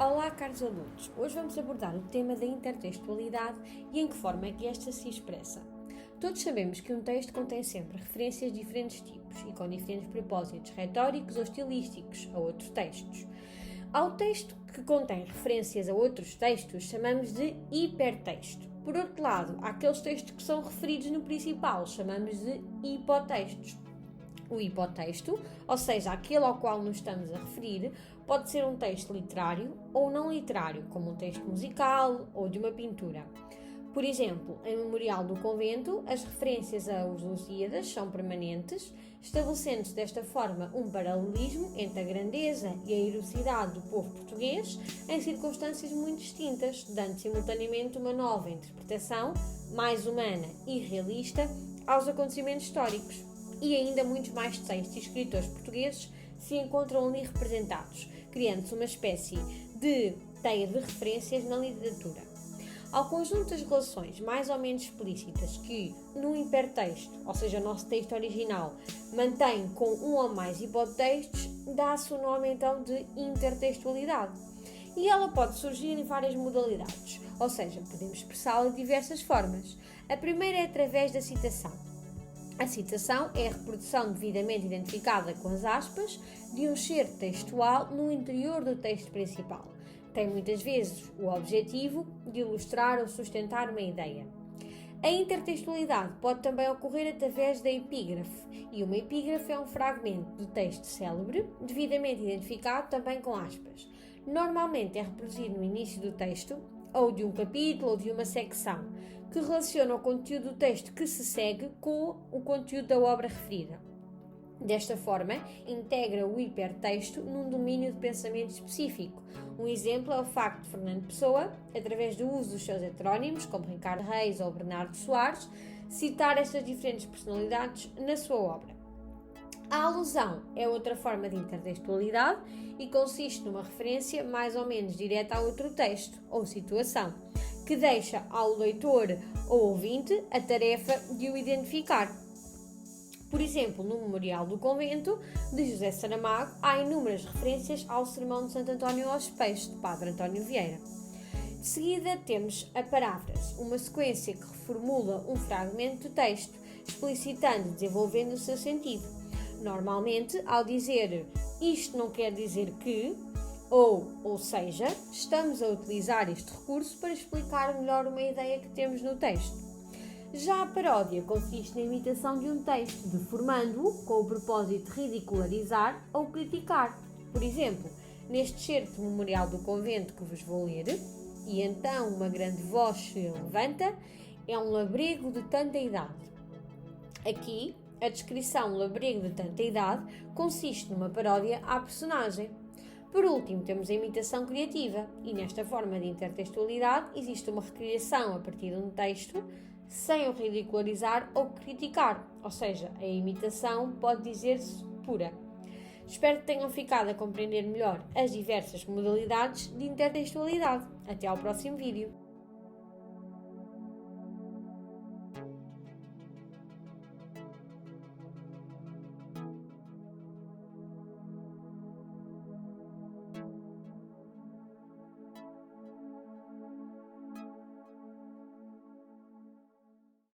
Olá, caros alunos! Hoje vamos abordar o tema da intertextualidade e em que forma é que esta se expressa. Todos sabemos que um texto contém sempre referências de diferentes tipos e com diferentes propósitos retóricos ou estilísticos a outros textos. Ao texto que contém referências a outros textos chamamos de hipertexto. Por outro lado, há aqueles textos que são referidos no principal, chamamos de hipotextos. O hipotexto, ou seja, aquele ao qual nos estamos a referir, pode ser um texto literário ou não literário, como um texto musical ou de uma pintura. Por exemplo, em Memorial do Convento, as referências aos Lusíadas são permanentes, estabelecendo-se desta forma um paralelismo entre a grandeza e a heroicidade do povo português em circunstâncias muito distintas, dando simultaneamente uma nova interpretação, mais humana e realista, aos acontecimentos históricos. E ainda muitos mais textos e escritores portugueses se encontram ali representados, criando-se uma espécie de teia de referências na literatura. Ao conjunto das relações mais ou menos explícitas que, no hipertexto, ou seja, o nosso texto original, mantém com um ou mais hipotextos, dá-se o nome então de intertextualidade. E ela pode surgir em várias modalidades, ou seja, podemos expressá-la de diversas formas. A primeira é através da citação. A citação é a reprodução devidamente identificada com as aspas de um excerto textual no interior do texto principal. Tem muitas vezes o objetivo de ilustrar ou sustentar uma ideia. A intertextualidade pode também ocorrer através da epígrafe, e uma epígrafe é um fragmento do texto célebre, devidamente identificado também com aspas. Normalmente é reproduzido no início do texto, ou de um capítulo ou de uma secção, que relaciona o conteúdo do texto que se segue com o conteúdo da obra referida. Desta forma, integra o hipertexto num domínio de pensamento específico. Um exemplo é o facto de Fernando Pessoa, através do uso dos seus heterónimos, como Ricardo Reis ou Bernardo Soares, citar estas diferentes personalidades na sua obra. A alusão é outra forma de intertextualidade e consiste numa referência mais ou menos direta a outro texto ou situação, que deixa ao leitor ou ouvinte a tarefa de o identificar. Por exemplo, no Memorial do Convento, de José Saramago, há inúmeras referências ao Sermão de Santo António aos Peixes, de Padre António Vieira. De seguida temos a paráfrase, uma sequência que reformula um fragmento do texto, explicitando e desenvolvendo o seu sentido. Normalmente, ao dizer isto não quer dizer que, ou seja, estamos a utilizar este recurso para explicar melhor uma ideia que temos no texto. Já a paródia consiste na imitação de um texto, deformando-o com o propósito de ridicularizar ou criticar. Por exemplo, neste excerto Memorial do Convento que vos vou ler, e então uma grande voz se levanta, é um labrego de tanta idade. Aqui, a descrição labrego de tanta idade consiste numa paródia à personagem. Por último, temos a imitação criativa, e nesta forma de intertextualidade existe uma recriação a partir de um texto, sem o ridicularizar ou criticar, ou seja, a imitação pode dizer-se pura. Espero que tenham ficado a compreender melhor as diversas modalidades de intertextualidade. Até ao próximo vídeo.